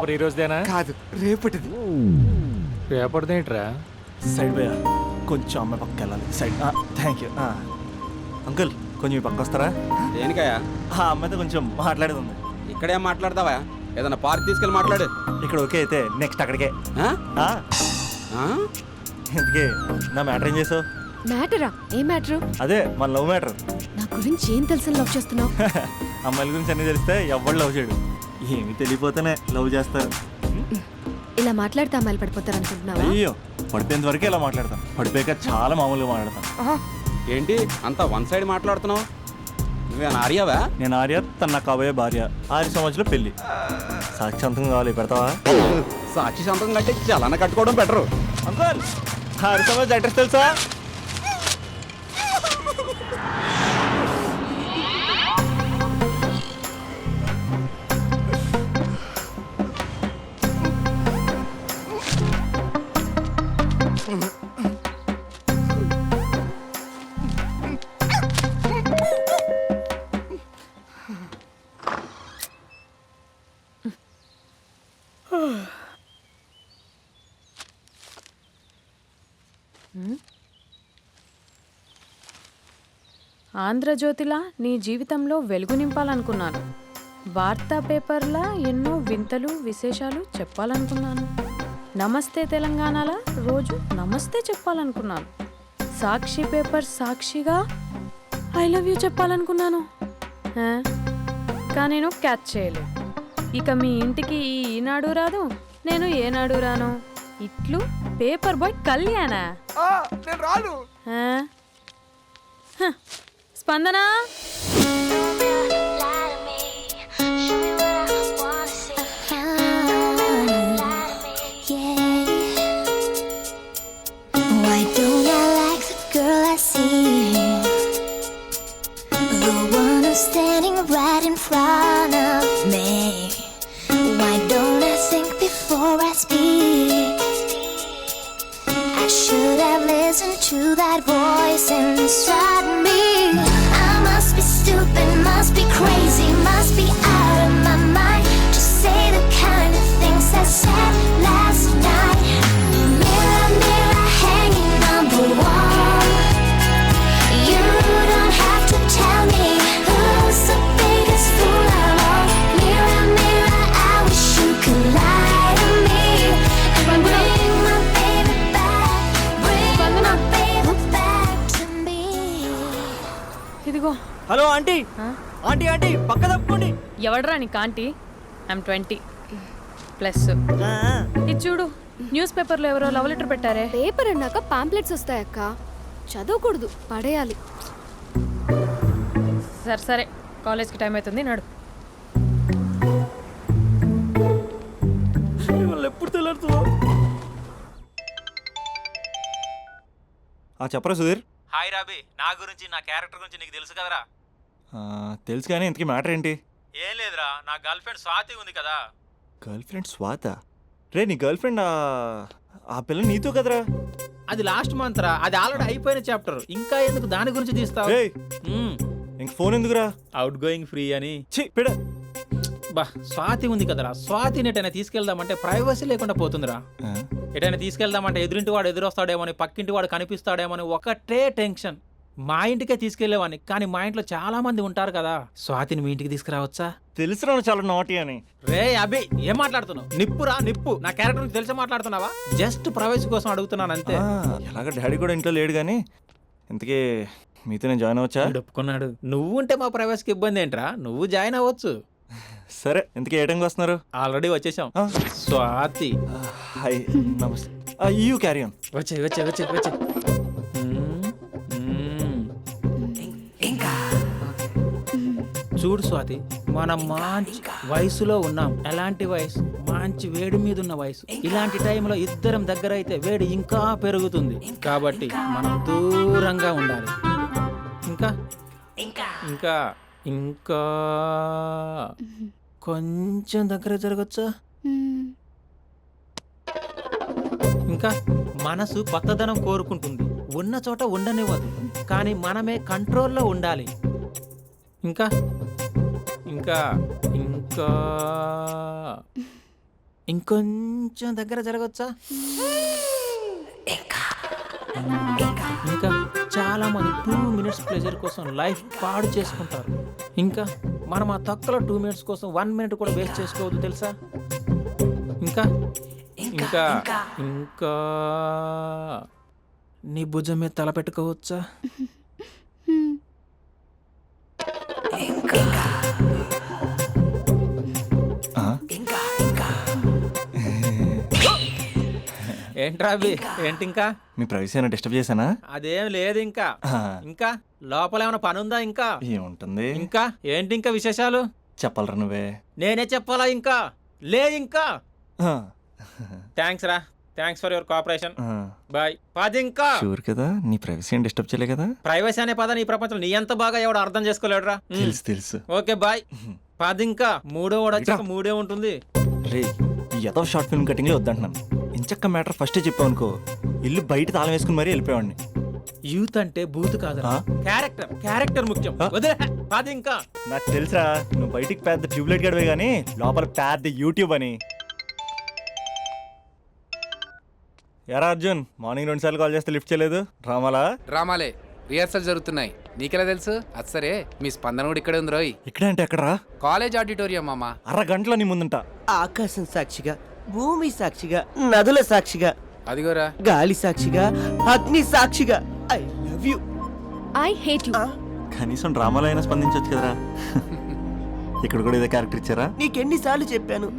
Paper ఈ రోజుదేనా? కాదు, రేపటిది. రేపటిదేంట్రా? Side పోయా, కొంచెం అమ్మాయి పక్కకి వెళ్ళాలి. సైడ్. Thank you. అంకుల్, కొంచెం ఈ పక్క వస్తారా? దేనికయ్యా? ఆ అమ్మాయితో కొంచెం మాట్లాడేది ఉంది. ఇక్కడేం మాట్లాడతావా? ఏదన్నా పార్క్ తీసుకెళ్ళి మాట్లాడు. ఇక్కడ ఓకే అయితే నెక్స్ట్ అక్కడికే. ఆ? ఆ? ఇందుకే నా మ్యాటర్ ఏం చేసావు? మ్యాటరా? ఏ మ్యాటరు? అదే మన లవ్ మ్యాటర్. నా గురించి ఏం తెలుసు లవ్ చేస్తున్నావు? అమ్మాయిల గురించి అన్నీ తెలిస్తే ఎవరు లవ్ చేయడు. ఏమి తెలియపోతేనే లవ్ చేస్తారు. ఇలా మాట్లాడితే అమ్మాయిలు పడిపోతారు అనుకుంటున్నావా? అయ్యో, పడిపోయేంత వరకే ఇలా మాట్లాడతాను. పడిపోయాక చాలా మామూలుగా మాట్లాడతాను. ఏంటి అంత వన్ సైడ్ మాట్లాడుతున్నావు? నువ్వేనా ఆర్యావా? నేను ఆర్య, తన నాకు కాబోయే భార్య. 6 సంవత్సరాలు పెళ్లి. సాక్షాంతం కావాలి, పెడతావా? సాక్షి సంతకం కంటే చలన కట్టుకోవడం బెటరు. అంకుల్, 6 సంవత్సరాలు అడ్రస్ తెలుసా? ఆంధ్రజ్యోతిలా నీ జీవితంలో వెలుగు నింపాలనుకున్నాను. వార్తా పేపర్లా ఎన్నో వింతలు విశేషాలు చెప్పాలనుకున్నాను. నమస్తే తెలంగాణలా రోజు నమస్తే చెప్పాలనుకున్నాను. సాక్షి పేపర్ సాక్షిగా ఐ లవ్ యూ చెప్పాలనుకున్నాను. కానీ నేను క్యాచ్ చేయలేదు. ఇక మీ ఇంటికి ఈనాడు రాదు, నేను ఏనాడు రాను. ఇట్లు పేపర్ బాయ్ కళ్యాణా? నేను రాను. స్పందన, standing right in front of me. Why don't I think before I speak? I should have listened to that voice inside me. I must be stupid, must be crazy, must be out of my mind to say the kind of things I said last night. Mirror, mirror, hanging on the wall, you don't have to tell me who's the biggest fool of all. Mirror, mirror, I wish you could lie to me and bring my baby back, bring my baby back to me. ఇదిగో. Hello aunty. Aunty aunty పక్క తప్పుకోండి. ఎవడరా నీకు aunty? I'm 20 plus. ఇది చూడు, news పేపర్లో ఎవరో love letter పెట్టారే. Paper అన్నాక పాంప్లెట్స్ వస్తాయక్క, చదవకూడదు, పడేయాలి. సరే సరే, కాలేజ్కి టైం అవుతుంది, నడు. ఎప్పుడు తెల్లారుతుందో. చెప్పరా సుధీర్? హాయ్ రాబీ, నా గురించి నా క్యారెక్టర్ గురించి నీకు తెలుసు కదరా? తెలుసు కానీ ఇంతకీ మ్యాటర్ ఏంటి? ఏం లేదురా, నా గర్ల్ ఫ్రెండ్ స్వాతి ఉంది కదా. గర్ల్ ఫ్రెండ్ స్వాత? రే, నీ గర్ల్ ఫ్రెండ్ ఆ పిల్ల నీతో కదరా? అది లాస్ట్ మంత్ రా, అది ఆల్రెడీ అయిపోయిన చాప్టర్. ఇంకా ఎందుకు దాని గురించి తీస్తావు? ఇంక ఫోన్ ఎందుకురా? అవుట్ గోయింగ్ ఫ్రీ అని. పిడ బా, స్వాతి ఉంది కదరా, స్వాతిని ఎటైనా తీసుకెళ్దామంటే ప్రైవసీ లేకుండా పోతుందిరా. ఎటైనా తీసుకెళ్దామంటే ఎదురింటి వాడు ఎదురొస్తాడేమోని, పక్కింటి వాడు కనిపిస్తాడేమోని ఒకటే టెన్షన్. మా ఇంటికే తీసుకెళ్లేవాడిని, కానీ మా ఇంట్లో చాలా మంది ఉంటారు కదా. స్వాతిని మీ ఇంటికి తీసుకురావచ్చా? తెలుసురా చాలా నాటి అని. రే అభి, ఏం మాట్లాడుతున్నావు? నిప్పురా నిప్పు. నా క్యారెక్టర్ గురించి తెలిసి మాట్లాడుతున్నావా? జస్ట్ ప్రైవసీ కోసం అడుగుతున్నాను అంతే. ఎలాగ డాడీ కూడా ఇంట్లో లేడు కానీ ఇంతకీ మీతో నేను జాయిన్ అవ్వచ్చా? ఒప్పుకున్నాడు. నువ్వు ఉంటే మా ప్రైవసీకి ఇబ్బంది ఏంట్రా, నువ్వు జాయిన్ అవ్వచ్చు. సరే, ఇంతకీ ఏ టైంకి వస్తున్నారు? ఆల్రెడీ వచ్చేసాం. స్వాతి హాయ్, నమస్తే. You carry on. వచ్చే వచ్చే వచ్చే వచ్చే. చూడు స్వాతి, మనం మంచి వయసులో ఉన్నాం. ఎలాంటి వయసు? మంచి వేడి మీద ఉన్న వయసు. ఇలాంటి టైంలో ఇద్దరం దగ్గర అయితే వేడి ఇంకా పెరుగుతుంది. కాబట్టి మనం దూరంగా ఉండాలి. ఇంకా ఇంకా ఇంకా కొంచెం దగ్గర జరగచ్చా? ఇంకా మనసు కొత్తదనం కోరుకుంటుంది, ఉన్న చోట ఉండనివ్వదు, కానీ మనమే కంట్రోల్లో ఉండాలి. ఇంకా ఇంకా ఇంకా ఇంకొంచెం దగ్గర జరగచ్చా? ఇంకా చాలా మంది 2 minutes ప్లెజర్ కోసం లైఫ్ పాడు చేసుకుంటారు. ఇంకా మనం ఆ తక్కువ 2 minutes కోసం 1 minute కూడా వేస్ట్ చేసుకోవద్దు తెలుసా? ఇంకా ఇంకా ఇంకా నీ భుజం మీద తల పెట్టుకోవచ్చా? ఏంట్రా అవి? ఏంటి ఇంకా? మీ ప్రైవసీ అయినా డిస్టర్బ్ చేశానా? అదేం లేదు ఇంకా. ఇంకా లోపల ఏమైనా పని ఉందా? ఇంకా ఏముంటుంది? ఇంకా ఏంటి ఇంకా విశేషాలు? చెప్పాలరా నువ్వే. నేనే చెప్పాలా? ఇంకా లే ఇంకా. థ్యాంక్స్ రా, thanks for your cooperation. Bye. పది ఇంకా. షూర్ కదా నీ ప్రైవసీ ఏం డిస్టర్బ్ చేయలే కదా? ప్రైవసీ అనే పద నీ ప్రపంచంలో నీ ఎంత బాగా ఎవడు అర్థం చేసుకోలేడురా. తెలుసు తెలుసు. Okay bye. పది ఇంకా. మూడో వాడు వచ్చాక మూడే ఉంటుంది. రే ఈ ఏదో షార్ట్ ఫిల్మ్ కటింగ్ లో వద్దంటున్నాను. ఇంచక్క మ్యాటర్ ఫస్టే చెప్పావు అనుకో, ఇల్లు బయట తాళం వేసుకుని మరీ వెళ్ళిపోయాడిని. యూత్ అంటే బూత్ కాదు, క్యారెక్టర్. క్యారెక్టర్ ముఖ్యం. వదిలే. పది ఇంకా. నాకు తెలుసా నువ్వు బయటికి పెద్ద ట్యూబ్లైట్ గడవే గానీ లోపల పెద్ద యూట్యూబ్ అని. యారా అర్జున్, మార్నింగ్ 2 సార్లు కాల్ చేస్తే లిఫ్ట్ చేయలేదు. డ్రామాలే రిహార్సల్ జరుగుతున్నాయి. నీకెలా తెలుసు? అది సరే, మీ స్పందన కూడా ఇక్కడే ఉంది రోయ్. ఇక్కడ అంటే ఎక్కడరా? కాలేజ్ ఆడిటోరియం మామ. అరగంటలో నీ ముందుంటా. ఆకాశం సాక్షిగా, భూమి సాక్షిగా, నదుల సాక్షిగా, అదిగోరా గాలి సాక్షిగా, అగ్ని సాక్షిగా, I love you. I hate you. కనీసం డ్రామాలో అయినా స్పందించవచ్చు కదరా. ఇక్కడ కూడా ఇదే క్యారెక్టర్ ఇచ్చారా? నీకెన్నిసార్లు చెప్పాను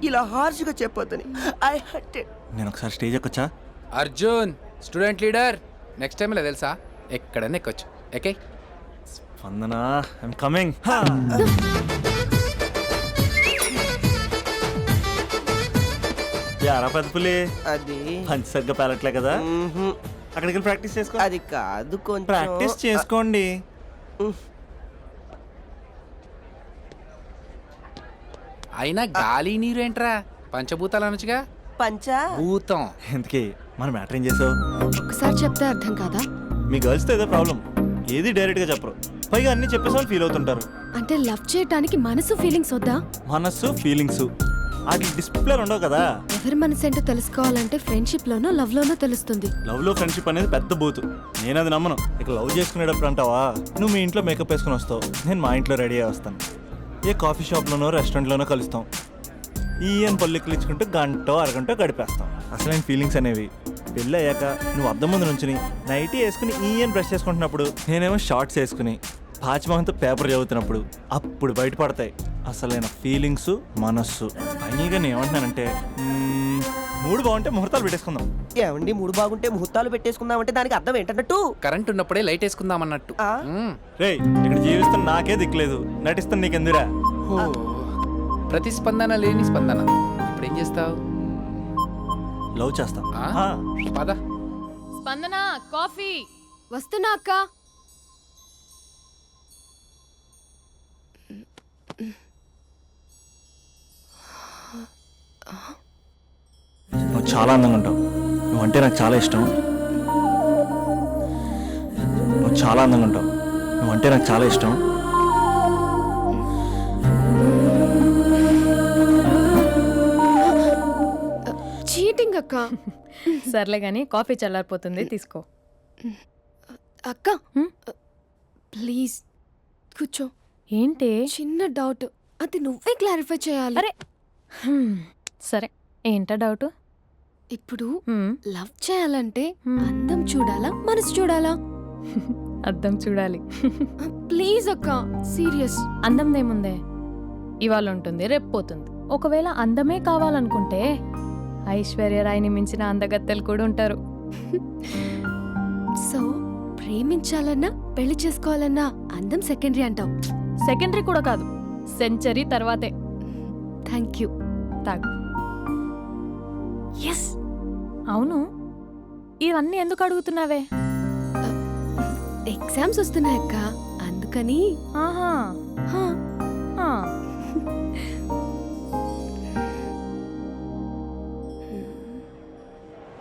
ఇలా హార్ష్గా చెప్పొద్దని. I hurt. నేను ఒకసారి స్టేజ్ ఎక్కొచ్చా? Arjun student leader. Next time ఇలా తెలుసా ఎక్కడన్నా ఎక్కొచ్చు. Okay Spandana, I'm coming. యారా పెద్ద పులి, అది పంచి సరిగ్గా పేలట్లే కదా? అక్కడికి వెళ్ళి ప్రాక్టీస్ చేసుకో. అది కాదు, కొంచెం ప్రాక్టీస్ చేసుకోండి. అయినా గాలి నీరు ఏంట్రా? పంచభూతాలు అనొచ్చుగా. పంచా భూతం. ఎందుకే మన మ్యాటర్ ఏం చేసావు? ఒకసారి చెప్తే అర్థం కాదా? మీ గర్ల్స్తో ఏదో ప్రాబ్లం, ఏది డైరెక్ట్గా చెప్పరు, పైగా అన్ని చెప్పేసి ఫీల్ అవుతుంటారు. అంటే లవ్ చేయటానికి మనసు ఫీలింగ్స్ వద్దా? మనస్సు ఫీలింగ్స్ వాటి డిస్ప్లేలు ఉండవు కదా. ఎవరి మనసు ఏంటో తెలుసుకోవాలంటే ఫ్రెండ్షిప్ లోనో లవ్ లోనో తెలుస్తుంది. లవ్ లో ఫ్రెండ్షిప్ అనేది పెద్ద బూతు. నేను అది నమ్మను. ఇక లవ్ చేసుకునేటప్పుడు అంటావా, నువ్వు మీ ఇంట్లో మేకప్ వేసుకుని వస్తావు, నేను మా ఇంట్లో రెడీ అయ్యి వస్తాను. ఏ కాఫీ షాప్లోనో రెస్టారెంట్లోనో కలుస్తాం. ఈయన పల్లెక్కులు ఇచ్చుకుంటూ గంటో అరగంటో గడిపేస్తాం. అసలైన ఫీలింగ్స్ అనేవి పెళ్ళి అయ్యాక నువ్వు అద్దం ముందు నుంచుని నైటీ వేసుకుని ఈయన బ్రష్ చేసుకుంటున్నప్పుడు, నేనేమో షార్ట్స్ వేసుకుని పాచిమహంతో పేపర్ చదువుతున్నప్పుడు అప్పుడు బయటపడతాయి అసలైన ఫీలింగ్స్, మనస్సు. పైగా నేను ఏమంటున్నానంటే, మూడు బాగుంటే ముహూర్తాలు పెట్టేసుకుందాం. ఏమండి, మూడు బాగుంటే ముహూర్తాలు పెట్టేసుకుందామంటే దానికి అర్థం ఏంటన్నట్టు? కరెంట్ ఉన్నప్పుడే లైట్ వేసుకుందాం అన్నట్టు. రేయ్ ఇక్కడ జీవిస్తున్న నాకే దిక్కులేదు, నటిస్తున్న నీకెందురా? ప్రతిస్పందన లేని స్పందన. ఇప్పుడు ఏం చేస్తావు? లవ్ చేస్తాం. పద. స్పందన కాఫీ. వస్తున్నా అక్క. నువ్వు చాలా అందంగా ఉంటావు. నువ్వంటే నాకు చాలా ఇష్టం. నువ్వు చాలా అందంగా ఉంటావు. నువ్వంటే నాకు చాలా ఇష్టం. చీటింగ్ అక్క. సర్లే గాని కాఫీ చల్లారిపోతుంది, తీసుకో. అక్క ప్లీజ్ కూర్చో. ఏంటి? చిన్న డౌట్, అది నువ్వే క్లారిఫై చేయాలి. అరే సరే, ఏంటా డౌట్? ఇప్పుడు లవ్ చేయాలంటే అందం చూడాలా, మనసు చూడాలా? అద్దం చూడాలి. ప్లీజ్ అక్క, సీరియస్. అందందేముందే, ఇవాళ ఉంటుంది రేపు పోతుంది. ఒకవేళ అందమే కావాలనుకుంటే ఐశ్వర్యరాయ్ని మించిన అందగత్తెలు కూడా ఉంటారు. సో ప్రేమించాలన్నా పెళ్లి చేసుకోవాలన్నా అందం సెకండరీ అంటావు? సెకండరీ కూడా కాదు, సెంచరీ తర్వాతే. Thank you. తాగు. ఎస్. అవును, ఇవన్నీ ఎందుకు అడుగుతున్నావే? ఎగ్జామ్స్ వస్తున్నాయక్క, అందుకని. ఆహా, హా